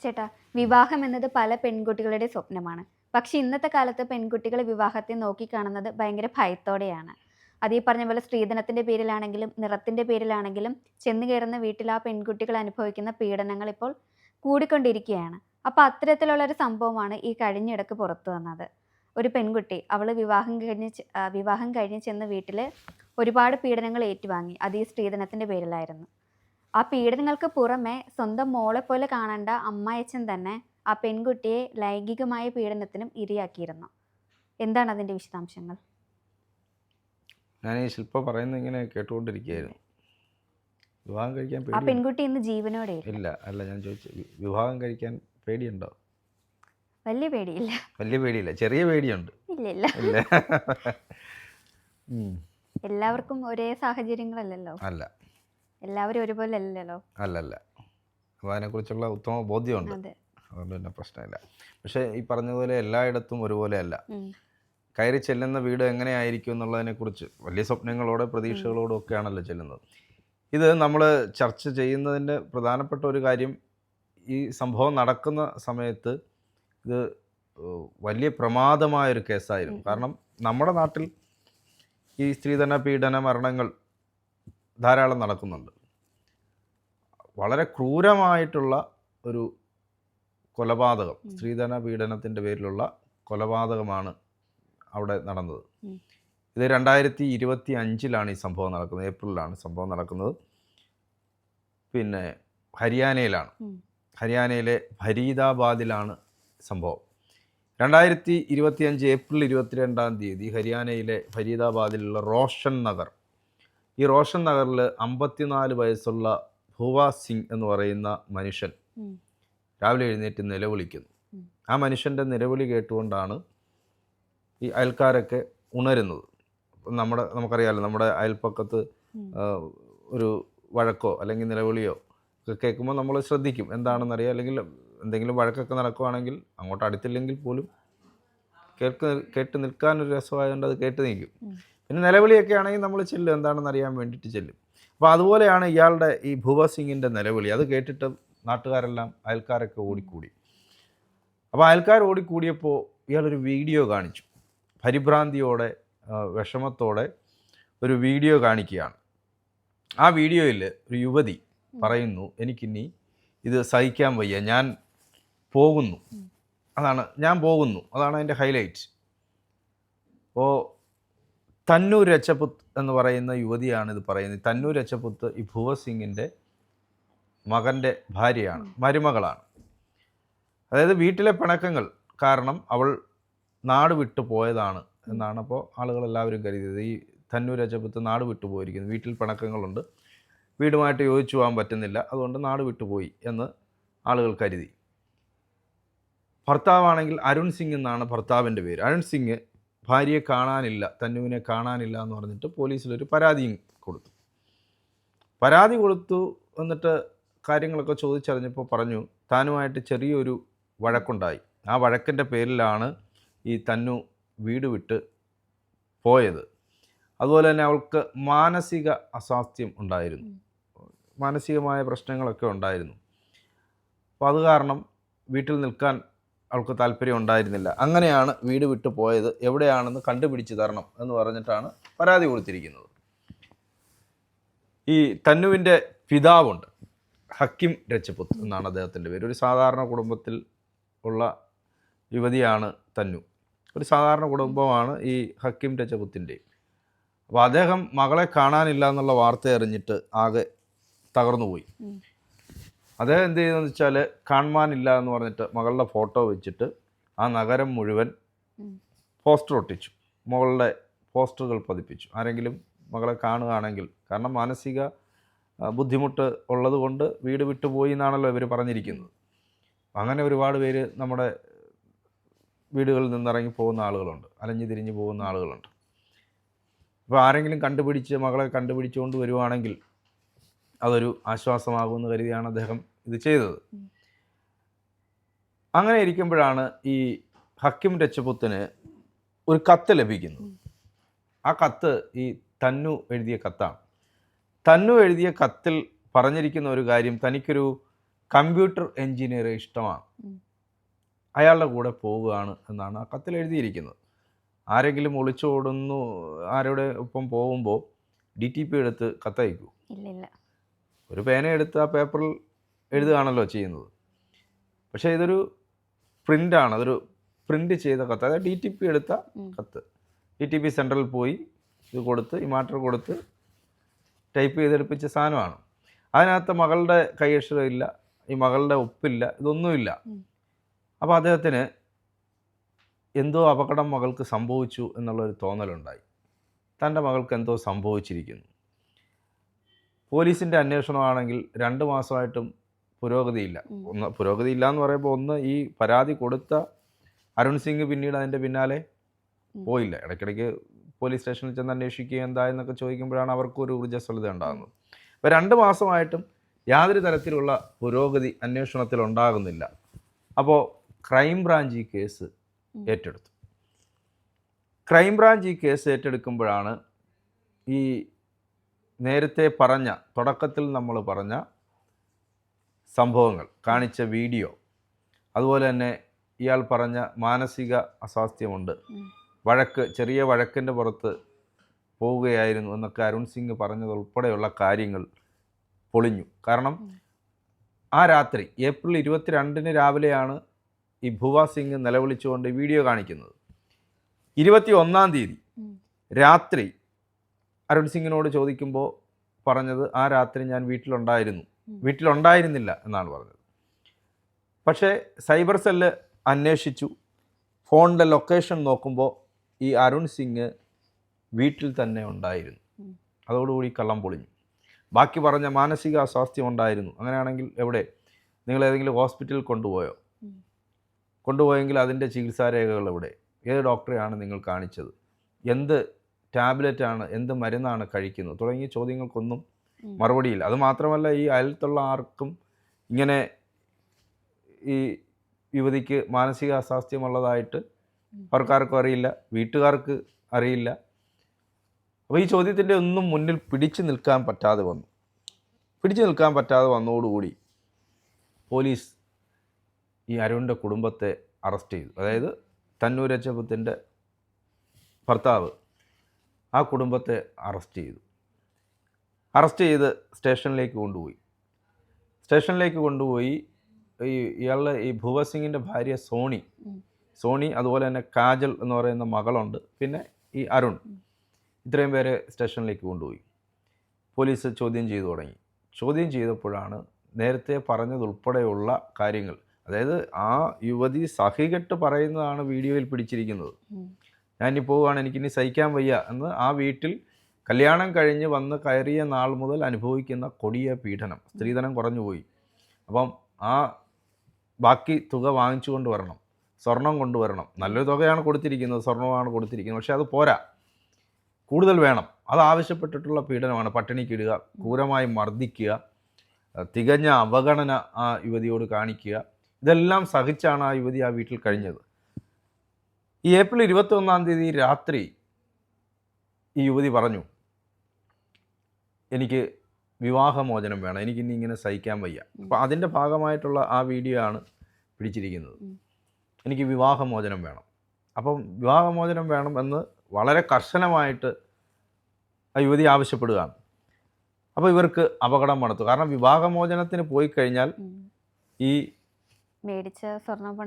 ചേട്ടാ, വിവാഹം എന്നത് പല പെൺകുട്ടികളുടെ സ്വപ്നമാണ്. പക്ഷെ ഇന്നത്തെ കാലത്ത് പെൺകുട്ടികൾ വിവാഹത്തെ നോക്കിക്കാണുന്നത് ഭയങ്കര ഭയത്തോടെയാണ്. അത് ഈ പറഞ്ഞ പോലെ സ്ത്രീധനത്തിന്റെ പേരിലാണെങ്കിലും നിറത്തിന്റെ പേരിലാണെങ്കിലും ചെന്ന് കയറുന്ന വീട്ടിൽ ആ പെൺകുട്ടികൾ അനുഭവിക്കുന്ന പീഡനങ്ങൾ ഇപ്പോൾ കൂടിക്കൊണ്ടിരിക്കുകയാണ്. അപ്പോൾ അത്തരത്തിലുള്ള ഒരു സംഭവമാണ് ഈ കഴിഞ്ഞിടക്ക് പുറത്തു വന്നത്. ഒരു പെൺകുട്ടി അവൾ വിവാഹം കഴിഞ്ഞ് ചെന്ന വീട്ടിൽ ഒരുപാട് പീഡനങ്ങൾ ഏറ്റുവാങ്ങി. അത് ഈ സ്ത്രീധനത്തിന്റെ പേരിലായിരുന്നു. ആ പീഡനങ്ങൾക്ക് പുറമെ സ്വന്തം മോളെ പോലെ കാണേണ്ട അമ്മായച്ചൻ തന്നെ ആ പെൺകുട്ടിയെ ലൈംഗികമായ പീഡനത്തിനും ഇരയാക്കിയിരുന്നു. എന്താണ് അതിന്റെ വിശദാംശങ്ങൾ? ഞാൻ ഈ ശില്പ പറയുന്നത് ഇങ്ങനെ കേട്ടുകൊണ്ടിരിക്കുകയായിരുന്നു. വിവാഹം കഴിക്കാൻ ആ പേടി പെൺകുട്ടി ഇന്ന് ജീവനോടെ ഇല്ല. ഇല്ല. അല്ല, ഞാൻ ചോദിച്ചു, വിവാഹം കഴിക്കാൻ പേടിയുണ്ടോ? വലിയ പേടിയില്ല. വലിയ പേടിയില്ല, ചെറിയ പേടിയുണ്ട്. ഇല്ല ഇല്ല. ഇല്ല. എല്ലാവർക്കും ഒരേ സാഹചര്യങ്ങളല്ലല്ലോ. അല്ല എല്ലാവരും ഒരുപോലെ അല്ലല്ലോ. അല്ലല്ല. അപ്പോൾ അതിനെക്കുറിച്ചുള്ള ഉത്തമ ബോധ്യമുണ്ട്. അതെ. അതുകൊണ്ട് തന്നെ പ്രശ്നമില്ല. പക്ഷേ ഈ പറഞ്ഞതുപോലെ എല്ലായിടത്തും ഒരുപോലെ അല്ല. ഉം. കയറി ചെല്ലുന്ന വീട് എങ്ങനെയായിരിക്കും എന്നുള്ളതിനെക്കുറിച്ച് വലിയ സ്വപ്നങ്ങളോടെ പ്രതീക്ഷകളോടും ഒക്കെയാണല്ലോ ചെല്ലുന്നത്. ഇത് നമ്മൾ ചർച്ച ചെയ്യുന്നതിൻ്റെ പ്രധാനപ്പെട്ട ഒരു കാര്യം, ഈ സംഭവം നടക്കുന്ന സമയത്ത് ഇത് വലിയ പ്രമാദമായൊരു കേസായിരുന്നു. കാരണം നമ്മുടെ നാട്ടിൽ ഈ സ്ത്രീധന പീഡന മരണങ്ങൾ ധാരാളം നടക്കുന്നുണ്ട്. വളരെ ക്രൂരമായിട്ടുള്ള ഒരു കൊലപാതകം, സ്ത്രീധന പീഡനത്തിൻ്റെ പേരിലുള്ള കൊലപാതകമാണ് അവിടെ നടന്നത്. ഇത് 2025 ഈ സംഭവം നടക്കുന്നത്. ഏപ്രിലാണ് സംഭവം നടക്കുന്നത്. പിന്നെ ഹരിയാനയിലാണ്. ഹരിയാനയിലെ ഫരീദാബാദിലാണ് സംഭവം. 2025 ഏപ്രിൽ 22 ഹരിയാനയിലെ ഫരീദാബാദിലുള്ള റോഷൻ നഗർ, ഈ റോഷൻ നഗറിൽ 54 വയസ്സുള്ള ഭൂവ സിംഗ് എന്ന് പറയുന്ന മനുഷ്യൻ രാവിലെ എഴുന്നേറ്റ് നിലവിളിക്കുന്നു. ആ മനുഷ്യൻ്റെ നിലവിളി കേട്ടുകൊണ്ടാണ് ഈ അയൽക്കാരൊക്കെ ഉണരുന്നത്. നമുക്കറിയാമല്ലോ, നമ്മുടെ അയൽപ്പക്കത്ത് ഒരു വഴക്കോ അല്ലെങ്കിൽ നിലവിളിയോ ഒക്കെ കേൾക്കുമ്പോൾ നമ്മൾ ശ്രദ്ധിക്കും, എന്താണെന്നറിയാം. അല്ലെങ്കിൽ എന്തെങ്കിലും വഴക്കൊക്കെ നടക്കുവാണെങ്കിൽ അങ്ങോട്ട് അടുത്തില്ലെങ്കിൽ പോലും കേട്ട് നിൽക്കാനൊരു രസമായതുകൊണ്ട് അത് കേട്ട് നിൽക്കും. പിന്നെ നിലവിളിയൊക്കെ ആണെങ്കിൽ നമ്മൾ ചെല്ലും, എന്താണെന്ന് അറിയാൻ വേണ്ടിയിട്ട് ചെല്ലും. അപ്പോൾ അതുപോലെയാണ് ഇയാളുടെ ഈ ഭൂവ സിംഗിൻ്റെ നിലവിളി. അത് കേട്ടിട്ട് നാട്ടുകാരെല്ലാം, അയൽക്കാരൊക്കെ ഓടിക്കൂടി. അപ്പോൾ അയൽക്കാർ ഓടിക്കൂടിയപ്പോൾ ഇയാളൊരു വീഡിയോ കാണിച്ചു. പരിഭ്രാന്തിയോടെ, വിഷമത്തോടെ ഒരു വീഡിയോ കാണിക്കുകയാണ്. ആ വീഡിയോയിൽ ഒരു യുവതി പറയുന്നു, എനിക്കിനി ഇത് സഹിക്കാൻ വയ്യ, ഞാൻ പോകുന്നു. അതാണ് അതിൻ്റെ ഹൈലൈറ്റ്. അപ്പോൾ തന്നൂർ രജപുത്ത് എന്ന് പറയുന്ന യുവതിയാണ് ഇത് പറയുന്നത്. തന്നൂർ രജപുത്ത് ഈ ഭൂവ സിംഗിൻ്റെ മകൻ്റെ ഭാര്യയാണ്, മരുമകളാണ്. അതായത് വീട്ടിലെ പിണക്കങ്ങൾ കാരണം അവൾ നാട് വിട്ടു പോയതാണ് എന്നാണ് അപ്പോൾ ആളുകളെല്ലാവരും കരുതിയത്. ഈ തന്നൂർ രജപുത്ത് നാട് വിട്ടു പോയിരിക്കുന്നു, വീട്ടിൽ പിണക്കങ്ങളുണ്ട്, വീടുമായിട്ട് യോജിച്ചു പോകാൻ പറ്റുന്നില്ല, അതുകൊണ്ട് നാട് വിട്ടുപോയി എന്ന് ആളുകൾ കരുതി. ഭർത്താവാണെങ്കിൽ അരുൺ സിംഗ് എന്നാണ് ഭർത്താവിൻ്റെ പേര്. അരുൺ സിംഗ് ഭാര്യയെ കാണാനില്ല, തന്നുവിനെ കാണാനില്ല എന്ന് പറഞ്ഞിട്ട് പോലീസിലൊരു പരാതിയും കൊടുത്തു. പരാതി കൊടുത്തു എന്നിട്ട് കാര്യങ്ങളൊക്കെ ചോദിച്ചറിഞ്ഞപ്പോൾ പറഞ്ഞു, താനുമായിട്ട് ചെറിയൊരു വഴക്കുണ്ടായി. ആ വഴക്കിൻ്റെ പേരിലാണ് ഈ തന്നു വീട് വിട്ട് പോയത്. അതുപോലെ തന്നെ അവൾക്ക് മാനസിക അസ്വാസ്ഥ്യം ഉണ്ടായിരുന്നു, മാനസികമായ പ്രശ്നങ്ങളൊക്കെ ഉണ്ടായിരുന്നു. അപ്പോൾ അത് കാരണം വീട്ടിൽ നിൽക്കാൻ അവൾക്ക് താല്പര്യം ഉണ്ടായിരുന്നില്ല. അങ്ങനെയാണ് വീട് വിട്ടു പോയത്, എവിടെയാണെന്ന് കണ്ടുപിടിച്ച് തരണം എന്ന് പറഞ്ഞിട്ടാണ് പരാതി കൊടുത്തിരിക്കുന്നത്. ഈ തന്നുവിൻ്റെ പിതാവുണ്ട്, ഹക്കിം രജപുത്ത് എന്നാണ് അദ്ദേഹത്തിൻ്റെ പേര്. ഒരു സാധാരണ കുടുംബത്തിൽ ഉള്ള യുവതിയാണ് തന്നു. ഒരു സാധാരണ കുടുംബമാണ് ഈ ഹക്കിം രജപുത്തിൻ്റെ. അപ്പോൾ അദ്ദേഹം മകളെ കാണാനില്ല എന്നുള്ള വാർത്ത അറിഞ്ഞിട്ട് ആകെ തകർന്നുപോയി. അദ്ദേഹം എന്ത് ചെയ്തെന്ന് വെച്ചാൽ, കാണാനില്ല എന്ന് പറഞ്ഞിട്ട് മകളുടെ ഫോട്ടോ വെച്ചിട്ട് ആ നഗരം മുഴുവൻ പോസ്റ്റർ ഒട്ടിച്ചു, മകളുടെ പോസ്റ്ററുകൾ പതിപ്പിച്ചു. ആരെങ്കിലും മകളെ കാണുകയാണെങ്കിൽ, കാരണം മാനസിക ബുദ്ധിമുട്ട് ഉള്ളത് കൊണ്ട് വീട് വിട്ടുപോയി എന്നാണല്ലോ ഇവർ പറഞ്ഞിരിക്കുന്നത്. അങ്ങനെ ഒരുപാട് പേര് നമ്മുടെ വീടുകളിൽ നിന്നിറങ്ങി പോകുന്ന ആളുകളുണ്ട്, അലഞ്ഞു തിരിഞ്ഞു പോകുന്ന ആളുകളുണ്ട്. അപ്പോൾ ആരെങ്കിലും മകളെ കണ്ടുപിടിച്ചുകൊണ്ട് വരുവാണെങ്കിൽ അതൊരു ആശ്വാസമാകുമെന്ന് കരുതിയാണ് അദ്ദേഹം ഇത് ചെയ്തത്. അങ്ങനെ ഇരിക്കുമ്പോഴാണ് ഈ ഹക്കിം രജപുത്തിന് ഒരു കത്ത് ലഭിക്കുന്നത്. ആ കത്ത് ഈ തന്നു എഴുതിയ കത്താണ്. തന്നു എഴുതിയ കത്തിൽ പറഞ്ഞിരിക്കുന്ന ഒരു കാര്യം, തനിക്കൊരു കമ്പ്യൂട്ടർ എഞ്ചിനീയർ ഇഷ്ടമാണ്, അയാളുടെ കൂടെ പോവുകയാണ് എന്നാണ് ആ കത്തിൽ എഴുതിയിരിക്കുന്നത്. ആരെങ്കിലും ഒളിച്ചോടുന്നു, ആരുടെ ഒപ്പം പോകുമ്പോൾ DTP എടുത്ത് കത്തയക്കൂ? ഇല്ല. ഒരു പേന എടുത്ത് ആ പേപ്പറിൽ എഴുതുകയാണല്ലോ ചെയ്യുന്നത്. പക്ഷേ ഇതൊരു പ്രിൻ്റാണ്, അതൊരു പ്രിൻ്റ് ചെയ്ത കത്ത്, അതായത് DTP എടുത്ത കത്ത്. DTP സെൻറ്ററിൽ പോയി ഇത് കൊടുത്ത് ഇമാറ്റർ കൊടുത്ത് ടൈപ്പ് ചെയ്തെടുപ്പിച്ച സാധനമാണ്. അതിനകത്ത് മകളുടെ കൈയക്ഷരമില്ല, ഈ മകളുടെ ഒപ്പില്ല, ഇതൊന്നുമില്ല. അപ്പോൾ അദ്ദേഹത്തിന് എന്തോ അപകടം മകൾക്ക് സംഭവിച്ചു എന്നുള്ളൊരു തോന്നലുണ്ടായി. തൻ്റെ മകൾക്ക് എന്തോ സംഭവിച്ചിരിക്കുന്നു. പോലീസിൻ്റെ അന്വേഷണമാണെങ്കിൽ 2 മാസമായിട്ടും പുരോഗതിയില്ല. പുരോഗതിയില്ല എന്ന് പറയുമ്പോൾ ഒന്ന്, ഈ പരാതി കൊടുത്ത അരുൺ സിംഗ് പിന്നീട് അതിൻ്റെ പിന്നാലെ പോയില്ല. ഇടയ്ക്കിടയ്ക്ക് പോലീസ് സ്റ്റേഷനിൽ ചെന്ന് അന്വേഷിക്കുക എന്തായെന്നൊക്കെ ചോദിക്കുമ്പോഴാണ് അവർക്കൊരു ഊർജ്ജസ്വലത ഉണ്ടാകുന്നത്. അപ്പോൾ 2 മാസമായിട്ടും യാതൊരു തരത്തിലുള്ള പുരോഗതി അന്വേഷണത്തിൽ ഉണ്ടാകുന്നില്ല. അപ്പോൾ ക്രൈംബ്രാഞ്ച് ഈ കേസ് ഏറ്റെടുത്തു. ക്രൈംബ്രാഞ്ച് ഈ കേസ് ഏറ്റെടുക്കുമ്പോഴാണ് ഈ നേരത്തെ പറഞ്ഞ, തുടക്കത്തിൽ നമ്മൾ പറഞ്ഞ സംഭവങ്ങൾ, കാണിച്ച വീഡിയോ, അതുപോലെ തന്നെ ഇയാൾ പറഞ്ഞ മാനസിക അസ്വാസ്ഥ്യമുണ്ട്, ചെറിയ വഴക്കിൻ്റെ പുറത്ത് പോവുകയായിരുന്നു എന്നൊക്കെ അരുൺ സിംഗ് പറഞ്ഞതുൾപ്പെടെയുള്ള കാര്യങ്ങൾ പൊളിഞ്ഞു. കാരണം ആ രാത്രി ഏപ്രിൽ 22 രാവിലെയാണ് ഈ ഭുവ സിംഗ് നിലവിളിച്ചുകൊണ്ട് വീഡിയോ കാണിക്കുന്നത്. 21 രാത്രി അരുൺ സിംഗിനോട് ചോദിക്കുമ്പോൾ പറഞ്ഞത്, ആ രാത്രി ഞാൻ വീട്ടിലുണ്ടായിരുന്നില്ല എന്നാണ് പറഞ്ഞത്. പക്ഷേ സൈബർ സെല്ല് അന്വേഷിച്ചു, ഫോണിൻ്റെ ലൊക്കേഷൻ നോക്കുമ്പോൾ ഈ അരുൺ സിംഗ് വീട്ടിൽ തന്നെ ഉണ്ടായിരുന്നു. അതോടുകൂടി കള്ളം പൊളിഞ്ഞു. ബാക്കി പറഞ്ഞ മാനസിക അസ്വാസ്ഥ്യം ഉണ്ടായിരുന്നു, അങ്ങനെയാണെങ്കിൽ എവിടെ? നിങ്ങൾ ഏതെങ്കിലും ഹോസ്പിറ്റലിൽ കൊണ്ടുപോയെങ്കിൽ അതിൻ്റെ ചികിത്സാരേഖകൾ എവിടെ? ഏത് ഡോക്ടറെയാണ് നിങ്ങൾ കാണിച്ചത്? എന്ത് ടാബ്ലറ്റാണ്, എന്ത് മരുന്നാണ് കഴിക്കുന്നത്? തുടങ്ങിയ ചോദ്യങ്ങൾക്കൊന്നും മറുപടിയില്ല. അതുമാത്രമല്ല, ഈ അയലത്തുള്ള ആർക്കും ഇങ്ങനെ ഈ യുവതിക്ക് മാനസിക അസ്വാസ്ഥ്യമുള്ളതായിട്ട് അവർക്കാർക്കും അറിയില്ല, വീട്ടുകാർക്ക് അറിയില്ല. അപ്പോൾ ഈ ചോദ്യത്തിൻ്റെ ഒന്നും മുന്നിൽ പിടിച്ചു നിൽക്കാൻ പറ്റാതെ വന്നതോടുകൂടി പോലീസ് ഈ അരുണിൻ്റെ കുടുംബത്തെ അറസ്റ്റ് ചെയ്തു. അതായത് തന്നൂർ രജപുത്തിൻ്റെ ഭർത്താവ്, ആ കുടുംബത്തെ അറസ്റ്റ് ചെയ്ത് സ്റ്റേഷനിലേക്ക് കൊണ്ടുപോയി. ഇയാളുടെ ഈ ഭുവ സിംഗിൻ്റെ ഭാര്യ സോണി, അതുപോലെ തന്നെ കാജൽ എന്ന് പറയുന്ന മകളുണ്ട്, പിന്നെ ഈ അരുൺ, ഇത്രയും പേരെ സ്റ്റേഷനിലേക്ക് കൊണ്ടുപോയി. പോലീസ് ചോദ്യം ചെയ്തപ്പോഴാണ് നേരത്തെ പറഞ്ഞതുൾപ്പെടെയുള്ള കാര്യങ്ങൾ, അതായത് ആ യുവതി സഹികെട്ട് പറയുന്നതാണ് വീഡിയോയിൽ പിടിച്ചിരിക്കുന്നത്. ഞാനിനി പോവുകയാണ്, എനിക്കിനി സഹിക്കാൻ വയ്യ എന്ന് ആ വീട്ടിൽ കല്യാണം കഴിഞ്ഞ് വന്ന് കയറിയ നാൾ മുതൽ അനുഭവിക്കുന്ന കൊടിയ പീഡനം, സ്ത്രീധനം കുറഞ്ഞുപോയി. അപ്പം ആ ബാക്കി തുക വാങ്ങിച്ചു കൊണ്ടുവരണം, സ്വർണം കൊണ്ടുവരണം. നല്ലൊരു തുകയാണ് കൊടുത്തിരിക്കുന്നത്, സ്വർണ്ണമാണ് കൊടുത്തിരിക്കുന്നത്, പക്ഷേ അത് പോരാ, കൂടുതൽ വേണം. അത് ആവശ്യപ്പെട്ടിട്ടുള്ള പീഡനമാണ്. പട്ടിണിക്കിടുക, ക്രൂരമായി മർദ്ദിക്കുക, തികഞ്ഞ അവഗണന ആ യുവതിയോട് കാണിക്കുക, ഇതെല്ലാം സഹിച്ചാണ് ആ യുവതി ആ വീട്ടിൽ കഴിഞ്ഞത്. ഈ ഏപ്രിൽ 21 രാത്രി ഈ യുവതി പറഞ്ഞു, എനിക്ക് വിവാഹമോചനം വേണം, എനിക്കിനി ഇങ്ങനെ സഹിക്കാൻ വയ്യ. അപ്പോൾ അതിൻ്റെ ഭാഗമായിട്ടുള്ള ആ വീഡിയോ ആണ് പിടിച്ചിരിക്കുന്നത്. എനിക്ക് വിവാഹമോചനം വേണം. അപ്പം വിവാഹമോചനം വേണം എന്ന് വളരെ കർശനമായിട്ട് ആ യുവതി ആവശ്യപ്പെടുകയാണ്. അപ്പോൾ ഇവർക്ക് അപകടം മണത്തു. കാരണം വിവാഹമോചനത്തിന് പോയി കഴിഞ്ഞാൽ ഈ മേടിച്ച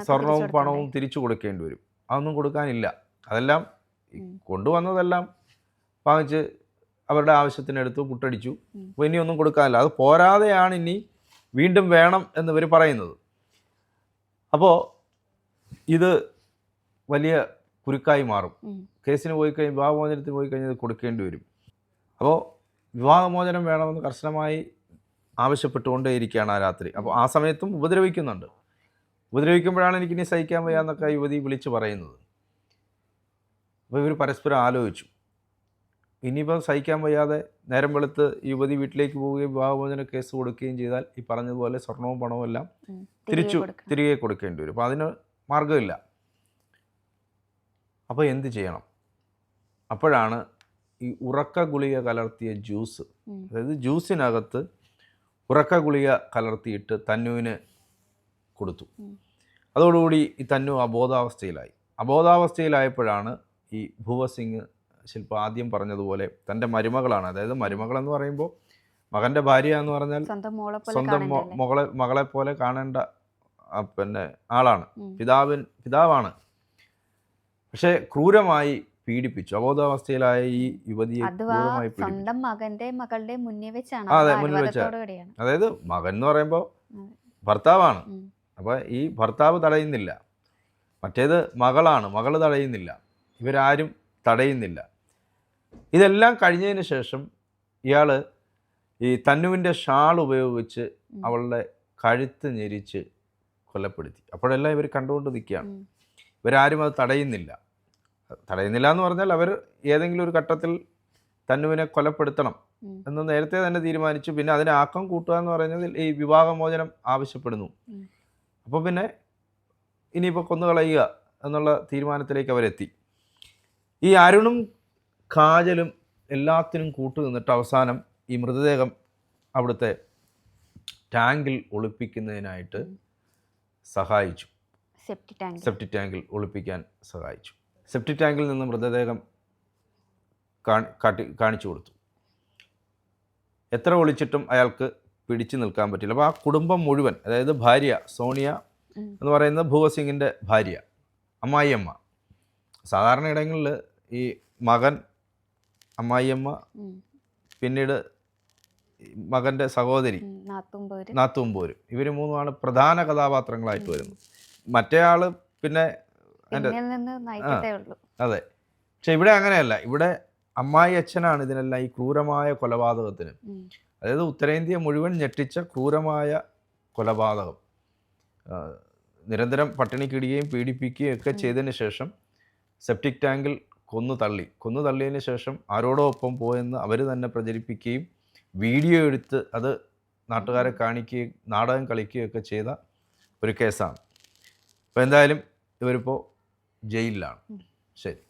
സ്വർണവും പണവും തിരിച്ചു കൊടുക്കേണ്ടി വരും. അതൊന്നും കൊടുക്കാനില്ല. അതെല്ലാം കൊണ്ടുവന്നതെല്ലാം വാങ്ങിച്ച് അവരുടെ ആവശ്യത്തിനെടുത്തു, പുട്ടടിച്ചു. അപ്പോൾ ഇനിയൊന്നും കൊടുക്കാനില്ല. അത് പോരാതെയാണ് ഇനി വീണ്ടും വേണം എന്നിവർ പറയുന്നത്. അപ്പോൾ ഇത് വലിയ കുരുക്കായി മാറും. കേസിന് പോയി കഴിഞ്ഞ് വിവാഹമോചനത്തിന് പോയി കഴിഞ്ഞാൽ ഇത് കൊടുക്കേണ്ടി വരും. അപ്പോൾ വിവാഹമോചനം വേണമെന്ന് കർശനമായി ആവശ്യപ്പെട്ടുകൊണ്ടേയിരിക്കുകയാണ് ആ രാത്രി. അപ്പോൾ ആ സമയത്തും ഉപദ്രവിക്കുമ്പോഴാണ് എനിക്കിനി സഹിക്കാൻ വയ്യ എന്നൊക്കെ യുവതി വിളിച്ച് പറയുന്നത്. അപ്പോൾ ഇവർ പരസ്പരം ആലോചിച്ചു, ഇനിയിപ്പോൾ സഹിക്കാൻ വയ്യാതെ നേരം വെളുത്ത് യുവതി വീട്ടിലേക്ക് പോവുകയും വിവാഹമോചന കേസ് കൊടുക്കുകയും ചെയ്താൽ ഈ പറഞ്ഞതുപോലെ സ്വർണവും പണവും എല്ലാം തിരികെ കൊടുക്കേണ്ടി വരും. അപ്പോൾ അതിന് മാർഗ്ഗമില്ല. അപ്പോൾ എന്ത് ചെയ്യണം? അപ്പോഴാണ് ഈ ഉറക്ക ഗുളിക കലർത്തിയ ജ്യൂസ്, അതായത് ജ്യൂസിനകത്ത് ഉറക്ക ഗുളിക കലർത്തിയിട്ട് തന്നുവിന് കൊടുത്തു. അതോടുകൂടി ഈ തന്നു അബോധാവസ്ഥയിലായപ്പോഴാണ് ഈ ഭൂവത് സിംഗ് ശില്പ ആദ്യം പറഞ്ഞതുപോലെ തൻ്റെ മരുമകളാണ്, അതായത് മരുമകളെന്ന് പറയുമ്പോൾ മകൻ്റെ ഭാര്യ എന്ന് പറഞ്ഞാൽ സ്വന്തം മകളെ പോലെ കാണേണ്ട പിന്നെ ആളാണ്, പിതാവാണ്. പക്ഷേ ക്രൂരമായി പീഡിപ്പിച്ചു. അബോധാവസ്ഥയിലായ ഈ യുവതിയെ ക്രൂരമായി സ്വന്തം മകളുടെ മുന്നിൽ വെച്ചാണ്. അതെ, മുന്നിൽ വെച്ചാണ്. അതായത് മകൻ എന്ന് പറയുമ്പോൾ ഭർത്താവാണ്. അപ്പോൾ ഈ ഭർത്താവ് തടയുന്നില്ല, മറ്റേത് മകള് തടയുന്നില്ല, ഇവരാരും തടയുന്നില്ല. ഇതെല്ലാം കഴിഞ്ഞതിന് ശേഷം ഇയാൾ ഈ തന്നുവിൻ്റെ ഷാൾ ഉപയോഗിച്ച് അവളുടെ കഴുത്ത് ഞെരിച്ച് കൊലപ്പെടുത്തി. അപ്പോഴെല്ലാം ഇവർ കണ്ടുകൊണ്ട് നിൽക്കുകയാണ്. ഇവരാരും അത് തടയുന്നില്ല എന്ന് പറഞ്ഞാൽ അവർ ഏതെങ്കിലും ഒരു ഘട്ടത്തിൽ തന്നുവിനെ കൊലപ്പെടുത്തണം എന്ന് നേരത്തെ തന്നെ തീരുമാനിച്ചു. പിന്നെ അതിന് ആക്കം കൂട്ടുക എന്ന് പറയുന്നതിൽ ഈ വിവാഹമോചനം ആവശ്യപ്പെടുന്നു. അപ്പോൾ പിന്നെ ഇനിയിപ്പോൾ കൊന്നുകളയുക എന്നുള്ള തീരുമാനത്തിലേക്ക് അവരെത്തി. ഈ അരുണും കാജലും എല്ലാത്തിനും കൂട്ടുനിന്നിട്ട് അവസാനം ഈ മൃതദേഹം അവിടുത്തെ ടാങ്കിൽ ഒളിപ്പിക്കുന്നതിനായിട്ട് സഹായിച്ചു. സെപ്റ്റിക് ടാങ്കിൽ ഒളിപ്പിക്കാൻ സഹായിച്ചു. സെപ്റ്റിക് ടാങ്കിൽ നിന്ന് മൃതദേഹം കാണിച്ചു കൊടുത്തു. എത്ര ഒളിച്ചിട്ടും അയാൾക്ക് പിടിച്ചു നിൽക്കാൻ പറ്റില്ല. അപ്പോൾ ആ കുടുംബം മുഴുവൻ, അതായത് ഭാര്യ സോണിയ എന്ന് പറയുന്നത് ഭൂവത് സിംഗിൻ്റെ ഭാര്യ, അമ്മായിയമ്മ. സാധാരണ ഇടങ്ങളിൽ ഈ മകൻ, അമ്മായിയമ്മ, പിന്നീട് മകൻ്റെ സഹോദരി നാത്തൂമ്പോര്, ഇവർ മൂന്നുമാണ് പ്രധാന കഥാപാത്രങ്ങളായിട്ട് വരുന്നത്. മറ്റേ ആള് പിന്നെ അതെ. പക്ഷെ ഇവിടെ അങ്ങനെയല്ല. ഇവിടെ അമ്മായി അച്ഛനാണ് ഇതിനെല്ലാം, ഈ ക്രൂരമായ കൊലപാതകത്തിന്, അതായത് ഉത്തരേന്ത്യ മുഴുവൻ ഞെട്ടിച്ച ക്രൂരമായ കൊലപാതകം, നിരന്തരം പട്ടിണിക്കിടുകയും പീഡിപ്പിക്കുകയും ഒക്കെ ചെയ്തതിന് ശേഷം സെപ്റ്റിക് ടാങ്കിൽ കൊന്നു തള്ളിയതിന് ശേഷം ആരോടൊപ്പം പോയെന്ന് അവർ തന്നെ പ്രചരിപ്പിക്കുകയും വീഡിയോ എടുത്ത് അത് നാട്ടുകാരെ കാണിക്കുകയും നാടകം കളിക്കുകയൊക്കെ ചെയ്ത ഒരു കേസാണ്. അപ്പോൾ എന്തായാലും ഇവരിപ്പോൾ ജയിലിലാണ്. ശരി.